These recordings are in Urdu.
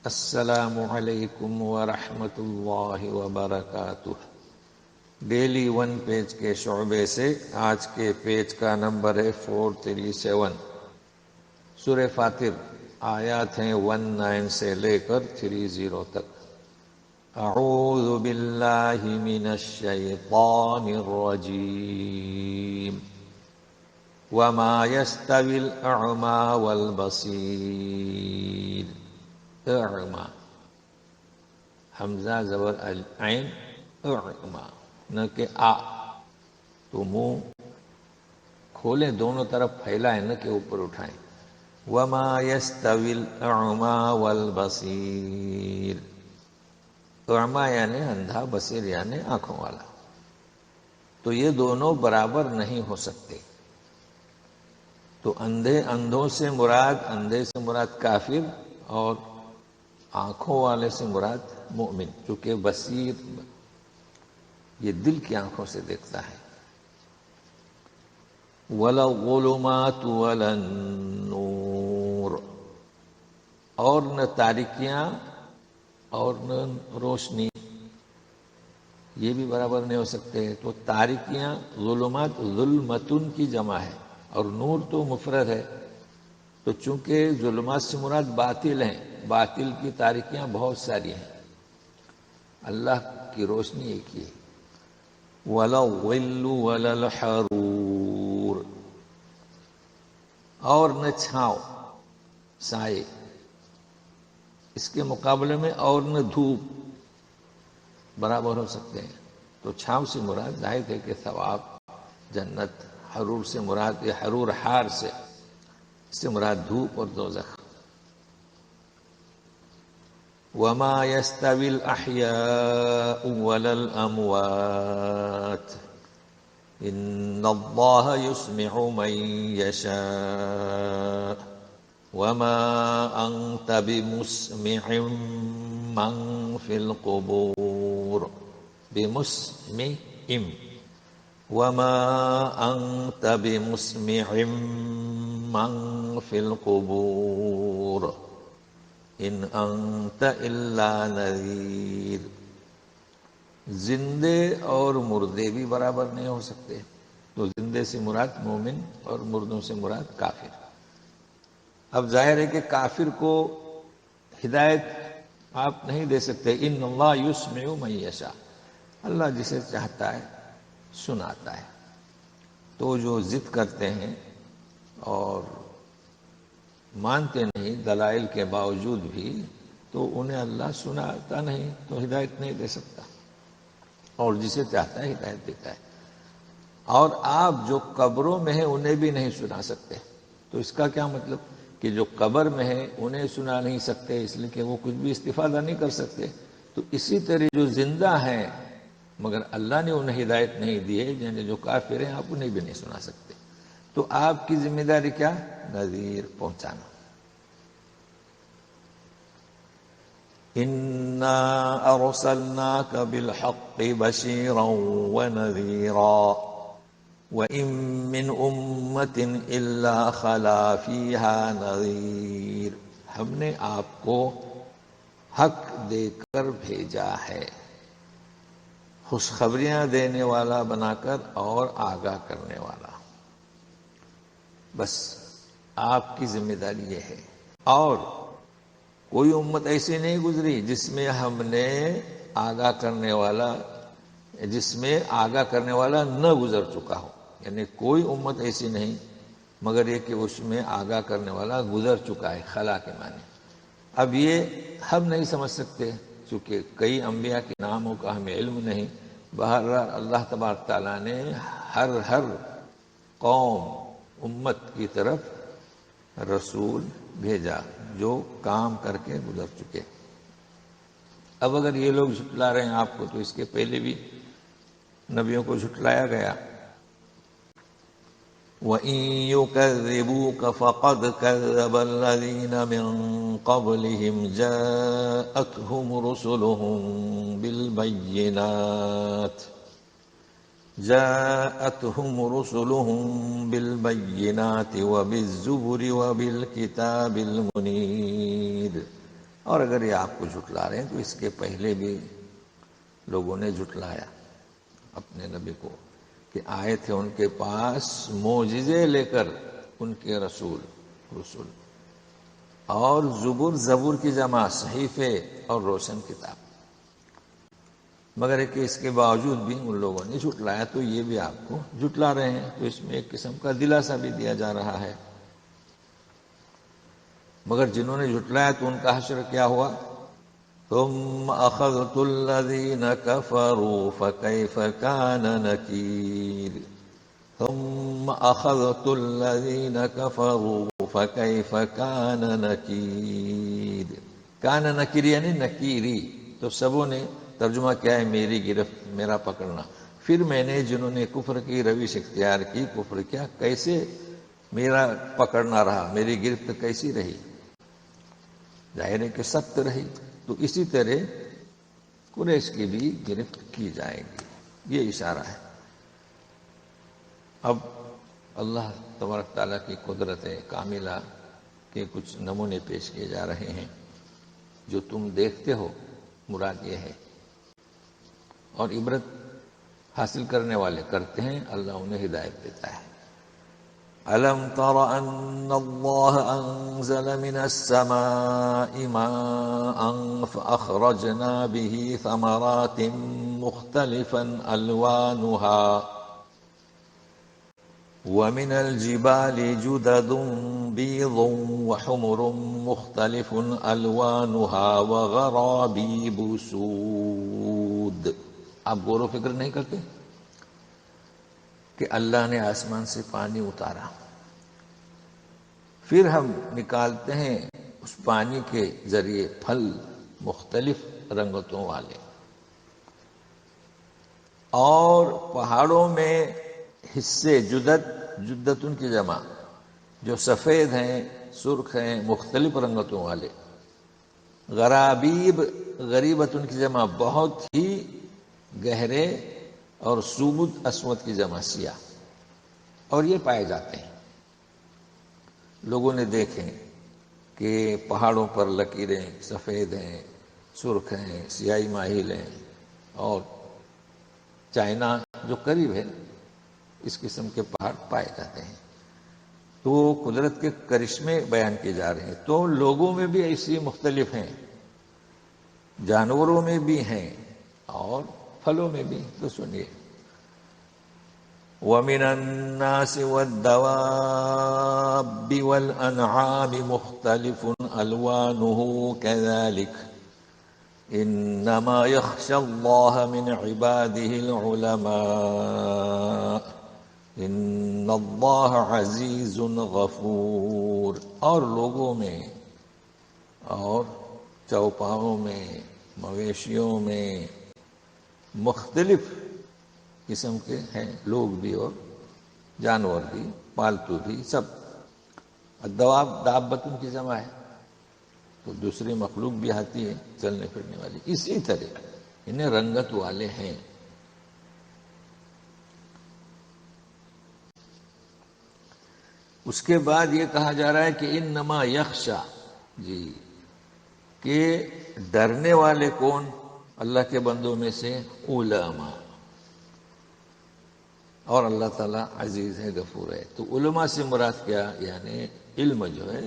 السلام علیکم ورحمۃ اللہ وبرکاتہ۔ ڈیلی ون پیج کے شعبے سے آج کے پیج کا نمبر ہے 437۔ سورہ فاطر، آیات ہیں 19 سے لے کر 30 تک۔ اعوذ باللہ من الشیطان الرجیم۔ وما يستوي الأعمى والبصير۔ اعمى، حمزہ زبر عین، اعمى نہ کہ آ، تو منہ کھولیں، دونوں طرف پھیلائیں نہ کہ اوپر اٹھائیں۔ وما يستوي الأعمى والبصير، اعمى یعنی اندھا، بصیر یعنی آنکھوں والا، تو یہ دونوں برابر نہیں ہو سکتے۔ تو اندھوں سے مراد، اندھے سے مراد کافر، اور آنکھوں والے سے مراد مومن، چونکہ بصیر یہ دل کی آنکھوں سے دیکھتا ہے۔ وَلَا الظُّلُمَاتُ وَلَا النُّورُ، اور نہ تاریکیاں اور نہ روشنی، یہ بھی برابر نہیں ہو سکتے۔ تو تاریکیاں، ظلمات ظلمتن کی جمع ہے، اور نور تو مفرد ہے، تو چونکہ ظلمات سے مراد باطل ہیں، باطل کی تاریکیاں بہت ساری ہیں، اللہ کی روشنی ایک ہی ہے۔ وَلَا الظِّلُّ وَلَا الْحَرُورُ، اور نہ چھاؤں، سائے، اس کے مقابلے میں اور نہ دھوپ برابر ہو سکتے ہیں۔ تو چھاؤں سے مراد ظاہر ہے کہ ثواب، جنت، حرور سے مراد یہ حرور حار سے، اس سے مراد دھوپ اور دوزخ۔ وما يستوي الأحياء ولا الأموات إن الله يسمع من يشاء وما أنت بمسمع من في القبور بمسمع وما أنت بمسمع من في القبور ان انت الا نذیر، زندے اور مردے بھی برابر نہیں ہو سکتے۔ تو زندے سے مراد مومن اور مردوں سے مراد کافر۔ اب ظاہر ہے کہ کافر کو ہدایت آپ نہیں دے سکتے۔ ان اللہ یسمع من یشاء، اللہ جسے چاہتا ہے سناتا ہے۔ تو جو ضد کرتے ہیں اور مانتے نہیں دلائل کے باوجود بھی، تو انہیں اللہ سناتا نہیں، تو ہدایت نہیں دے سکتا، اور جسے چاہتا ہے ہدایت دیتا ہے۔ اور آپ جو قبروں میں ہیں انہیں بھی نہیں سنا سکتے۔ تو اس کا کیا مطلب کہ جو قبر میں ہیں انہیں سنا نہیں سکتے، اس لیے کہ وہ کچھ بھی استفادہ نہیں کر سکتے۔ تو اسی طرح جو زندہ ہیں مگر اللہ نے انہیں ہدایت نہیں دی ہے، یعنی جو کافر ہیں، آپ انہیں بھی نہیں سنا سکتے۔ تو آپ کی ذمہ داری کیا؟ نذیر، پہنچانا۔ اِنَّا أَرْسَلْنَاكَ بِالْحَقِّ بَشِيرًا وَنَذِيرًا وَإِن مِّنْ أُمَّةٍ إِلَّا خَلَا فِيهَا نَذِيرٌ، ہم نے آپ کو حق دے کر بھیجا ہے، خوشخبریاں دینے والا بنا کر اور آگاہ کرنے والا۔ بس آپ کی ذمہ داری یہ ہے۔ اور کوئی امت ایسی نہیں گزری جس میں ہم نے آگاہ کرنے والا نہ گزر چکا ہو، یعنی کوئی امت ایسی نہیں مگر یہ کہ اس میں آگاہ کرنے والا گزر چکا ہے، خلا کے معنی۔ اب یہ ہم نہیں سمجھ سکتے چونکہ کئی انبیاء کے ناموں کا ہمیں علم نہیں۔ بہرحال اللہ تبارک تعالیٰ نے ہر قوم، امت کی طرف رسول بھیجا جو کام کر کے گزر چکے۔ اب اگر یہ لوگ جھٹلا رہے ہیں آپ کو، تو اس کے پہلے بھی نبیوں کو جھٹلایا گیا۔ وَإِن يُكَذِّبُوكَ فَقَدْ كَذَّبَ الَّذِينَ مِن قَبْلِهِمْ جَاءَتْهُمْ رُسُلُهُم بِالْبَيِّنَاتِ وَبِالزُّبُرِ وَبِالْكِتَابِ الْمُنِيرِ، اور اگر یہ آپ کو جھٹلا رہے ہیں تو اس کے پہلے بھی لوگوں نے جھٹلایا اپنے نبی کو کہ آئے تھے ان کے پاس معجزے لے کر ان کے رسول اور زبور کی جمع صحیفے اور روشن کتاب، مگر کہ اس کے باوجود بھی ان لوگوں نے جھٹلایا، تو یہ بھی آپ کو جھٹلا رہے ہیں، تو اس میں ایک قسم کا دلاسا بھی دیا جا رہا ہے۔ مگر جنہوں نے جھٹلایا تو ان کا حشر کیا ہوا؟ ثم اخذت الذين كفروا فكيف كان نكير ثم اخذت الذين كفروا فكيف كان نكير۔ کان نکیر یعنی نکیری، تو سبوں نے ترجمہ کیا ہے میری گرفت، میرا پکڑنا۔ پھر میں نے جنہوں نے کفر کی روش اختیار کی، کفر کیا، کیسے میرا پکڑنا رہا، میری گرفت کیسی رہی؟ ظاہر ہے کہ سخت رہی۔ تو اسی طرح قریش کی بھی گرفت کی جائے گی، یہ اشارہ ہے۔ اب اللہ تبارک تعالیٰ کی قدرت کاملہ کے کچھ نمونے پیش کیے جا رہے ہیں جو تم دیکھتے ہو، مراد یہ ہے، اور عبرت حاصل کرنے والے کرتے ہیں، اللہ انہیں ہدایت دیتا ہے۔ أَلَمْ تَرَ أَنَّ اللَّهَ أَنزَلَ مِنَ السَّمَاءِ مَاءً فَأَخْرَجْنَا بِهِ ثَمَرَاتٍ مُخْتَلِفًا أَلْوَانُهَا وَمِنَ الْجِبَالِ جُدَدٌ بِيضٌ وَحُمُرٌ مُخْتَلِفٌ أَلْوَانُهَا وَغَرَابِيبُ سُودٌ۔ آپ غور و فکر نہیں کرتے کہ اللہ نے آسمان سے پانی اتارا، پھر ہم نکالتے ہیں اس پانی کے ذریعے پھل مختلف رنگتوں والے، اور پہاڑوں میں حصے جدتن کی جمع جو سفید ہیں، سرخ ہیں، مختلف رنگتوں والے، غرابیب غریبتن کی جمع بہت ہی گہرے، اور سود اسود کی جمع سیاہ، اور یہ پائے جاتے ہیں۔ لوگوں نے دیکھیں کہ پہاڑوں پر لکیریں سفید ہیں، سرخ ہیں، سیاہی مائل ہیں، اور چائنا جو قریب ہے اس قسم کے پہاڑ پائے جاتے ہیں۔ تو قدرت کے کرشمے بیان کیے جا رہے ہیں۔ تو لوگوں میں بھی ایسی مختلف ہیں، جانوروں میں بھی ہیں، اور پھلوں میں بھی۔ تو سنیے، وَمِنَ النَّاسِ وَالدَّوَابِّ وَالْأَنْعَامِ مُخْتَلِفٌ أَلْوَانُهُ كَذَلِكَ إِنَّمَا يَخْشَى اللَّهَ مِنْ عِبَادِهِ الْعُلَمَاءُ إِنَّ اللَّهَ عَزِيزٌ غَفُورٌ۔ اور لوگوں میں، اور چوپاؤں میں، مویشیوں میں مختلف قسم کے ہیں، لوگ بھی اور جانور بھی، پالتو بھی، سب۔ الدواب دابتن کی جمع ہے، تو دوسری مخلوق بھی آتی ہے چلنے پھرنے والی، اسی طرح انہیں رنگت والے ہیں۔ اس کے بعد یہ کہا جا رہا ہے کہ انما یخشا، جی، کہ ڈرنے والے کون؟ اللہ کے بندوں میں سے علماء، اور اللہ تعالیٰ عزیز ہے، غفور ہے۔ تو علماء سے مراد کیا؟ یعنی علم جو ہے،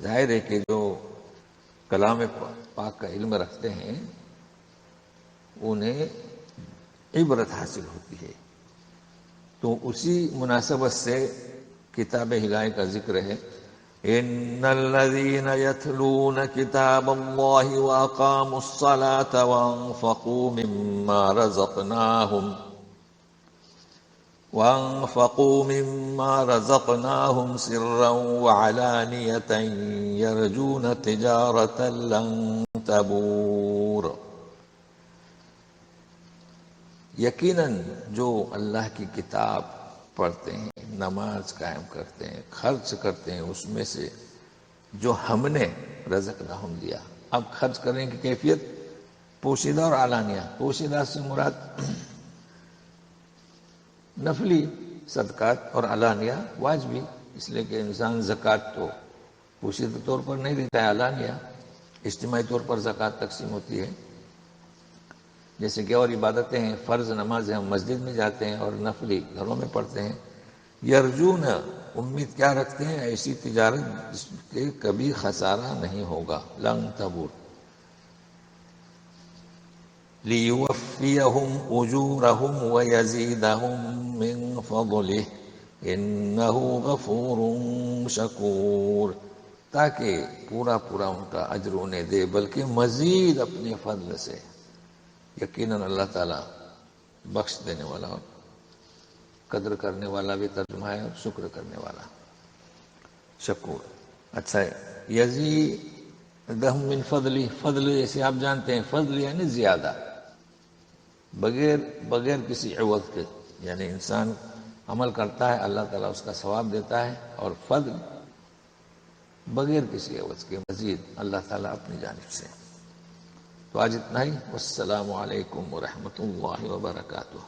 ظاہر ہے کہ جو کلام پاک کا علم رکھتے ہیں انہیں عبرت حاصل ہوتی ہے۔ تو اسی مناسبت سے کتاب ہدایت کا ذکر ہے، ان الذين يتلون كتاب الله واقاموا الصلاة وانفقوا مما رزقناهم سرا وعلانية يرجون تجارة لن تبور۔ یقیناً جو اللہ کی کتاب پڑھتے ہیں، نماز قائم کرتے ہیں، خرچ کرتے ہیں اس میں سے جو ہم نے رزقناہم دیا۔ اب خرچ کرنے کی کیفیت پوشیدہ اور علانیہ۔ پوشیدہ سے مراد نفلی صدقات، اور علانیہ واجبی، اس لیے کہ انسان زکوٰۃ تو پوشیدہ طور پر نہیں دیتا ہے، علانیہ اجتماعی طور پر زکوٰۃ تقسیم ہوتی ہے، جیسے کہ اور عبادتیں ہیں، فرض نمازیں ہم مسجد میں جاتے ہیں اور نفلی گھروں میں پڑھتے ہیں۔ یرجون، امید کیا رکھتے ہیں؟ ایسی تجارت جس کے کبھی خسارہ نہیں ہوگا، لن تبور، لیوفیہم اجورہم ویزیدہم من فضلہ انہ غفور شکور، تاکہ پورا پورا ان کا اجر انہیں دے، بلکہ مزید اپنے فضل سے۔ یقیناً اللہ تعالیٰ بخش دینے والا اور قدر کرنے والا بھی ترجمہ ہے، اور شکر کرنے والا، شکور۔ اچھا ہے، یزیدہم من فضلی، فضل جیسے آپ جانتے ہیں، فضل یعنی زیادہ، بغیر کسی عوض کے، یعنی انسان عمل کرتا ہے اللہ تعالیٰ اس کا ثواب دیتا ہے، اور فضل بغیر کسی عوض کے مزید اللہ تعالیٰ اپنی جانب سے۔ تو آج اتنا ہی، والسلام علیکم ورحمۃ اللہ وبرکاتہ۔